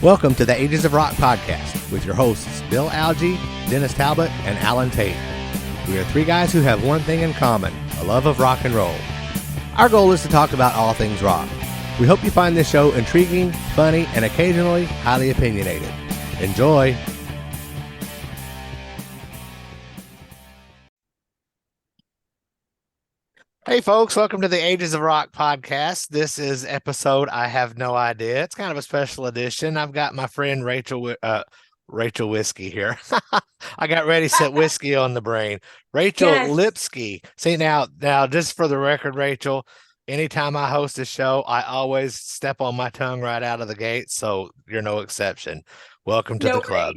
Welcome to the Ages of Rock podcast with your hosts Bill Algie, Dennis Talbot, and Alan Tate. We are three guys who have one thing in common, a love of rock and roll. Our goal is to talk about all things rock. We hope you find this show intriguing, funny, and occasionally highly opinionated. Enjoy! Hey folks, welcome to the Ages of Rock podcast. This is episode I have no idea. It's kind of a special edition. I've got my friend Rachel Whiskey here. I got ready set whiskey on the brain. Rachel Lipsky. See now just for the record, Rachel, anytime I host a show, I always step on my tongue right out of the gate, so you're no exception. Welcome to the club.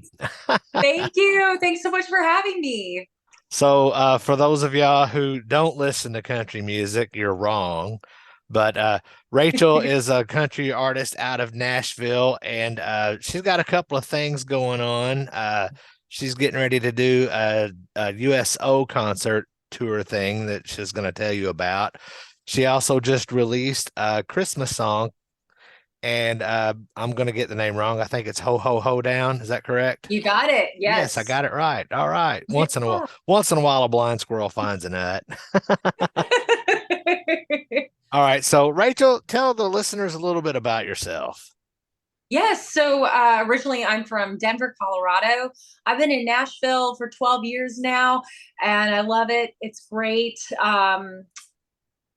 Thank you. Thanks so much for having me. So for those of y'all who don't listen to country music, you're wrong. But Rachel is a country artist out of Nashville, and she's got a couple of things going on. She's getting ready to do a USO concert tour thing that she's going to tell you about. She also just released a Christmas song, and I'm going to get the name wrong. I think it's Ho Ho Ho Down. Is that correct? You got it. Yes, I got it right. All right. Once in a while, a blind squirrel finds a nut. All right. So, Rachel, tell the listeners a little bit about yourself. Yes. So originally I'm from Denver, Colorado. I've been in Nashville for 12 years now, and I love it. It's great.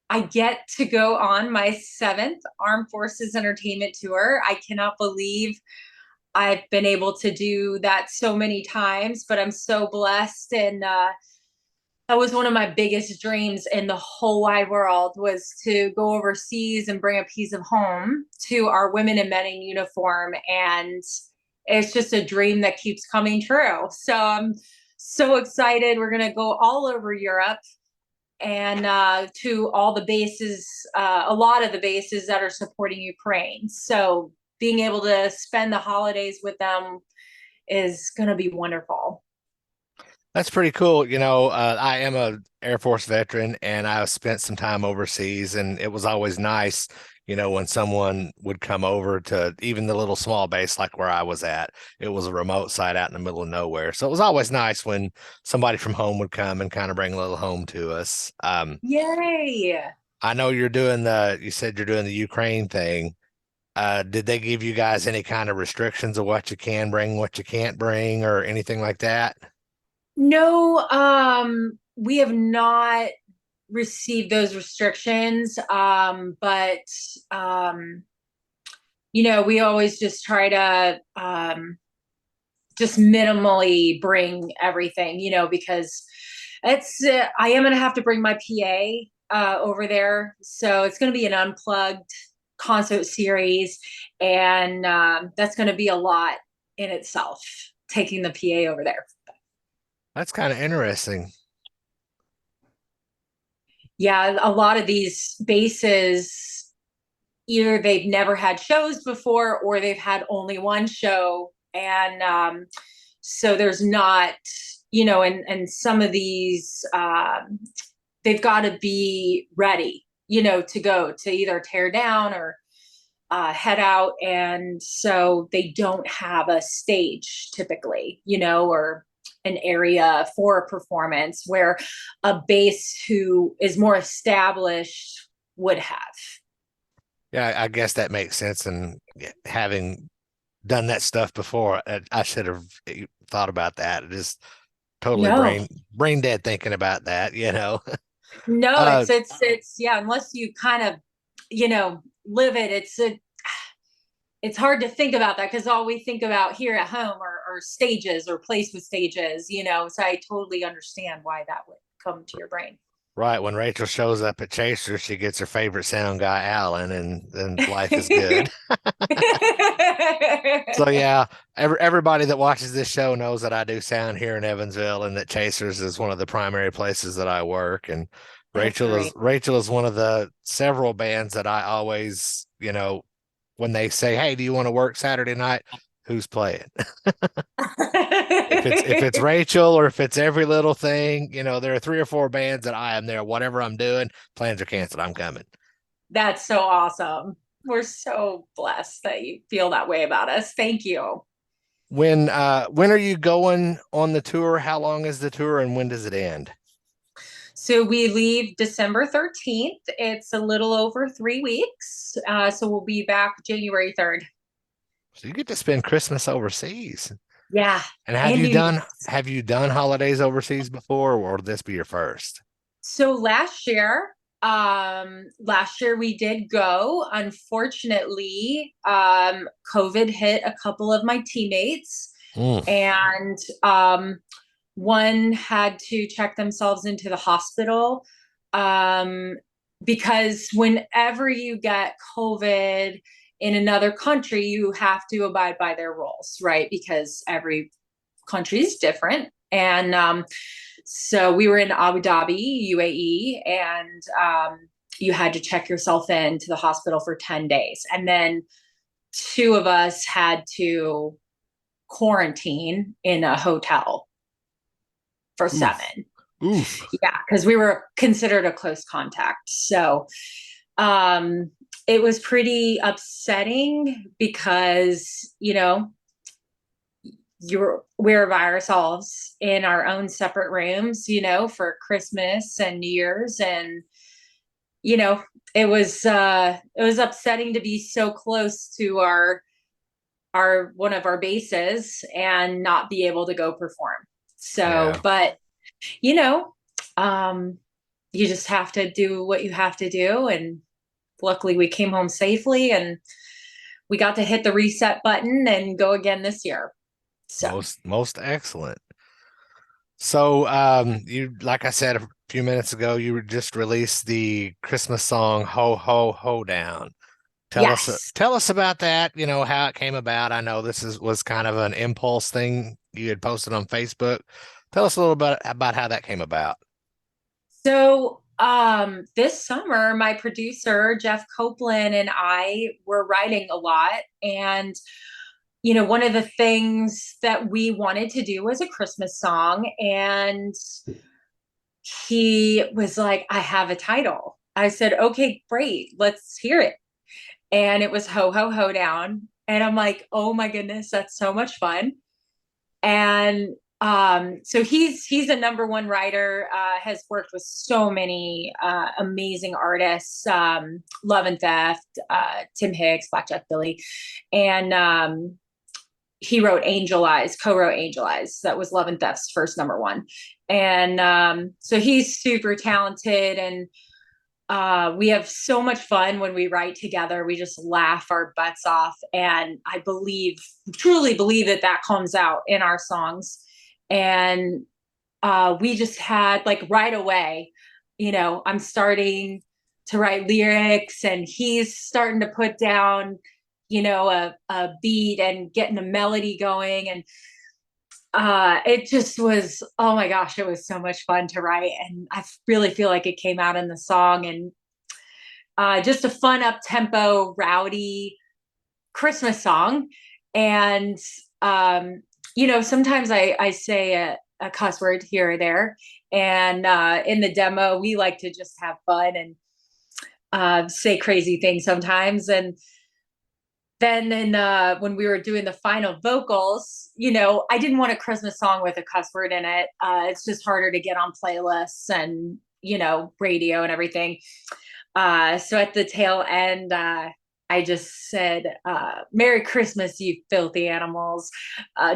I get to go on my 7th Armed Forces Entertainment Tour. I cannot believe I've been able to do that so many times, but I'm so blessed. And that was one of my biggest dreams in the whole wide world, was to go overseas and bring a piece of home to our women and men in uniform. And it's just a dream that keeps coming true. So I'm so excited. We're going to go all over Europe and to all the bases, a lot of the bases that are supporting Ukraine. So being able to spend the holidays with them is going to be wonderful. That's pretty cool. You know, I am a Air Force veteran, and I've spent some time overseas, and it was always nice, you know, when someone would come over to even the little small base like where I was at. It was a remote site out in the middle of nowhere. So it was always nice when somebody from home would come and kind of bring a little home to us. Yay. I know you said you're doing the Ukraine thing. Did they give you guys any kind of restrictions of what you can bring, what you can't bring, or anything like that? No, we have not received those restrictions. But you know, we always just try to just minimally bring everything, you know, because I am going to have to bring my PA over there. So it's going to be an unplugged concert series. And that's going to be a lot in itself, taking the PA over there. That's kind of interesting. Yeah, a lot of these bases, either they've never had shows before or they've had only one show. And so there's not, you know, and some of these, they've got to be ready, you know, to go to either tear down or head out. And so they don't have a stage typically, you know, or an area for a performance where a base who is more established would have. Yeah, I guess that makes sense. And having done that stuff before, I should have thought about that. It is totally brain dead thinking about that, you know. No, it's yeah, unless you kind of, you know, live it, it's hard to think about that, because all we think about here at home are stages or plays with stages, you know. So I totally understand why that would come to your brain. Right. When Rachel shows up at Chaser, she gets her favorite sound guy, Alan, and then life is good. So yeah, everybody that watches this show knows that I do sound here in Evansville, and that Chasers is one of the primary places that I work. And Rachel is one of the several bands that I always, you know, when they say, "Hey, do you want to work Saturday night?" Who's playing? if it's Rachel, or if it's Every Little Thing, you know, there are 3 or 4 bands that I am there. Whatever I'm doing, plans are canceled, I'm coming. That's so awesome. We're so blessed that you feel that way about us. Thank you. When are you going on the tour? How long is the tour and when does it end? So we leave December 13th. It's a little over 3 weeks. So we'll be back January 3rd. So you get to spend Christmas overseas. Yeah. And And New Year's. have you done holidays overseas before, or will this be your first? So last year we did go. Unfortunately, COVID hit a couple of my teammates, Mm. and one had to check themselves into the hospital. Um, because whenever you get COVID in another country, you have to abide by their rules, right? Because every country is different. And so we were in Abu Dhabi, UAE, and you had to check yourself into the hospital for 10 days. And then two of us had to quarantine in a hotel for Oof. 7. Oof. Yeah, because we were considered a close contact. So um, it was pretty upsetting because, we're by ourselves in our own separate rooms, for Christmas and New Year's. And, you know, it was upsetting to be so close to our one of our bases and not be able to go perform. So, Yeah. but you know, um, you just have to do what you have to do. And luckily we came home safely and we got to hit the reset button and go again this year. So, Most excellent. So, you like I said a few minutes ago, you just released the Christmas song "Ho Ho Ho Down." yes. Tell us about that. You know how it came about. I know this is was kind of an impulse thing you had posted on Facebook. Tell us a little bit about how that came about. So, this summer, my producer, Jeff Copeland, and I were writing a lot. And, one of the things that we wanted to do was a Christmas song. And he was like, I have a title. I said, okay, great, let's hear it. And it was Ho Ho Ho Down. And I'm like, oh my goodness, that's so much fun. And so he's a number one writer, has worked with so many amazing artists, Love and Theft, Tim Hicks, Blackjack Billy. And he wrote Angel Eyes, co-wrote Angel Eyes. That was Love and Theft's first number one. And so he's super talented, and we have so much fun when we write together. We just laugh our butts off. And I truly believe that comes out in our songs. And we just had, like, right away, I'm starting to write lyrics and he's starting to put down, a beat and getting a melody going. And it just was, oh my gosh, it was so much fun to write. And I really feel like it came out in the song. And just a fun, up tempo, rowdy Christmas song. And, sometimes I say a cuss word here or there. And in the demo, we like to just have fun and say crazy things sometimes. And then when we were doing the final vocals, I didn't want a Christmas song with a cuss word in it. It's just harder to get on playlists and, radio and everything. So at the tail end, I just said, Merry Christmas, you filthy animals,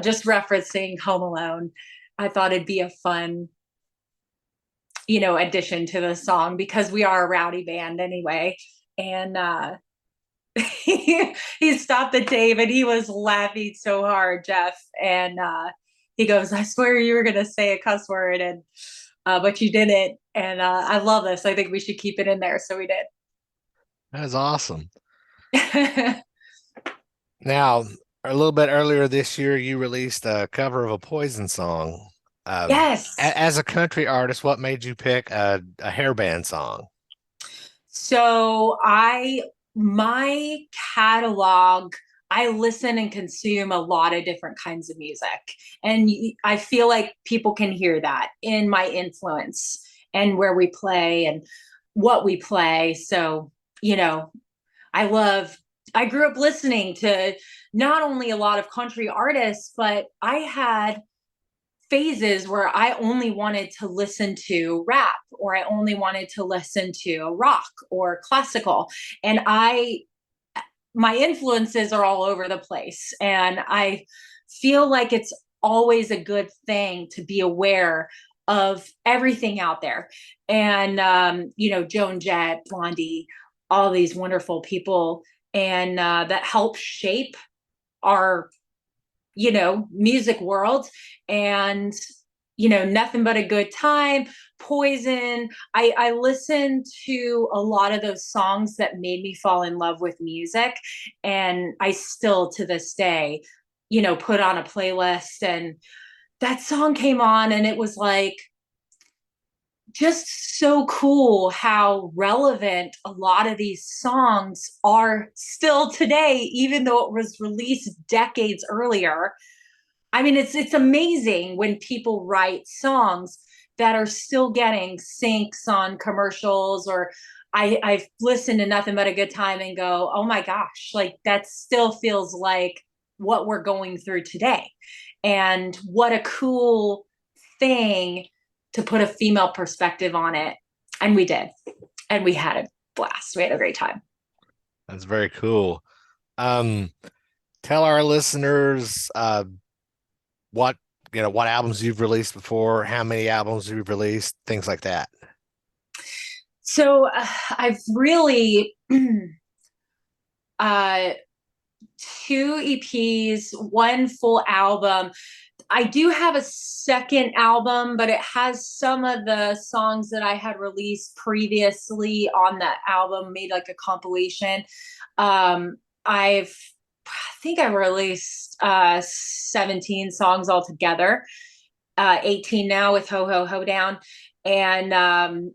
just referencing Home Alone. I thought it'd be a fun, addition to the song because we are a rowdy band anyway. And he stopped the tape and he was laughing so hard, Jeff. And he goes, I swear you were going to say a cuss word, and but you didn't. And I love this. I think we should keep it in there. So we That's awesome. did. Now, a little bit earlier this year, you released a cover of a Poison song. Yes. As a country artist, what made you pick a hairband song? So my catalog, I listen and consume a lot of different kinds of music. And I feel like people can hear that in my influence and where we play and what we play. So, I grew up listening to not only a lot of country artists, but I had phases where I only wanted to listen to rap, or I only wanted to listen to rock or classical. And my influences are all over the place. And I feel like it's always a good thing to be aware of everything out there. And, Joan Jett, Blondie, all these wonderful people, and that help shape our music world. And Nothing But a Good Time, Poison. I listened to a lot of those songs that made me fall in love with music, and I still to this day put on a playlist, and that song came on, and it was like just so cool how relevant a lot of these songs are still today, even though it was released decades earlier. I mean, it's amazing when people write songs that are still getting syncs on commercials, or I've listened to Nothing But a Good Time and go, oh my gosh, like that still feels like what we're going through today. And what a cool thing to put a female perspective on it. And we did. And we had a blast. We had a great time. That's very cool. Tell our listeners what albums you've released before, how many albums you've released, things like that. So I've really 2 EPs, 1 full album. I do have a second album, but it has some of the songs that I had released previously on that album, made like a compilation. I think I released 17 songs altogether, 18 now with Ho Ho Ho Down. And,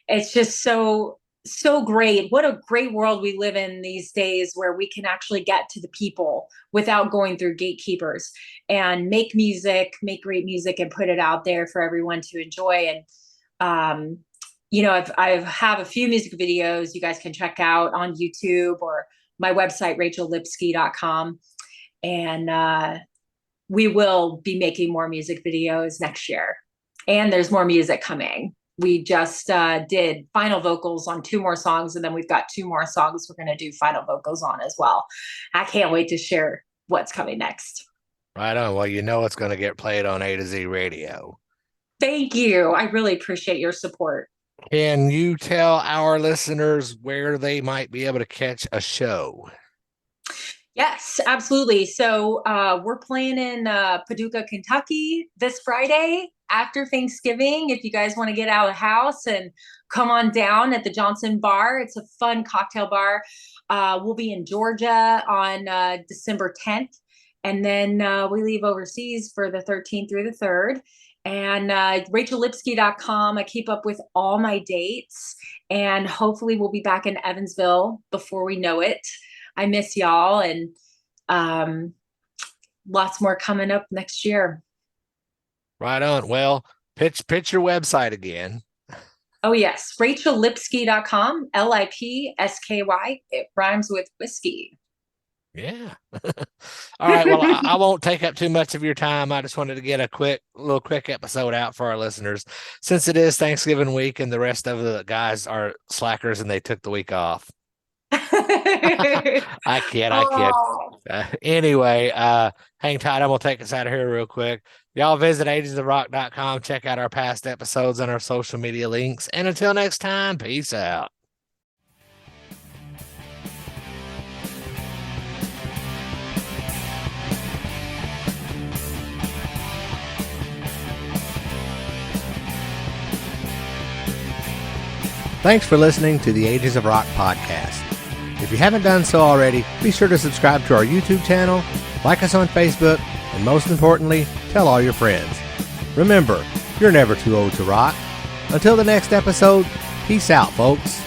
it's just so great. What a great world we live in these days, where we can actually get to the people without going through gatekeepers, and make great music, and put it out there for everyone to enjoy. And, I have a few music videos you guys can check out on YouTube or my website, rachellipsky.com. And we will be making more music videos next year. And there's more music coming. We just did final vocals on 2 more songs, and then we've got 2 more songs we're going to do final vocals on as well. I can't wait to share what's coming next. Right on. Well, it's going to get played on A to Z Radio. Thank you. I really appreciate your support. Can you tell our listeners where they might be able to catch a show? Yes, absolutely. So we're playing in Paducah, Kentucky this Friday after Thanksgiving. If you guys want to get out of the house and come on down at the Johnson Bar, it's a fun cocktail bar. We'll be in Georgia on December 10th. And then we leave overseas for the 13th through the 3rd. And rachellipsky.com. I keep up with all my dates. And hopefully we'll be back in Evansville before we know it. I miss y'all, and lots more coming up next year. Right on. Well, pitch your website again. Oh, yes. rachellipsky.com, Lipsky. It rhymes with whiskey. Yeah. All right. Well, I won't take up too much of your time. I just wanted to get a quick episode out for our listeners, since it is Thanksgiving week and the rest of the guys are slackers and they took the week off. I kid. Anyway, hang tight. I'm going to take us out of here real quick. Y'all visit agesofrock.com. Check out our past episodes and our social media links. And until next time, peace out. Thanks for listening to the Ages of Rock podcast. If you haven't done so already, be sure to subscribe to our YouTube channel, like us on Facebook, and most importantly, tell all your friends. Remember, you're never too old to rock. Until the next episode, peace out, folks.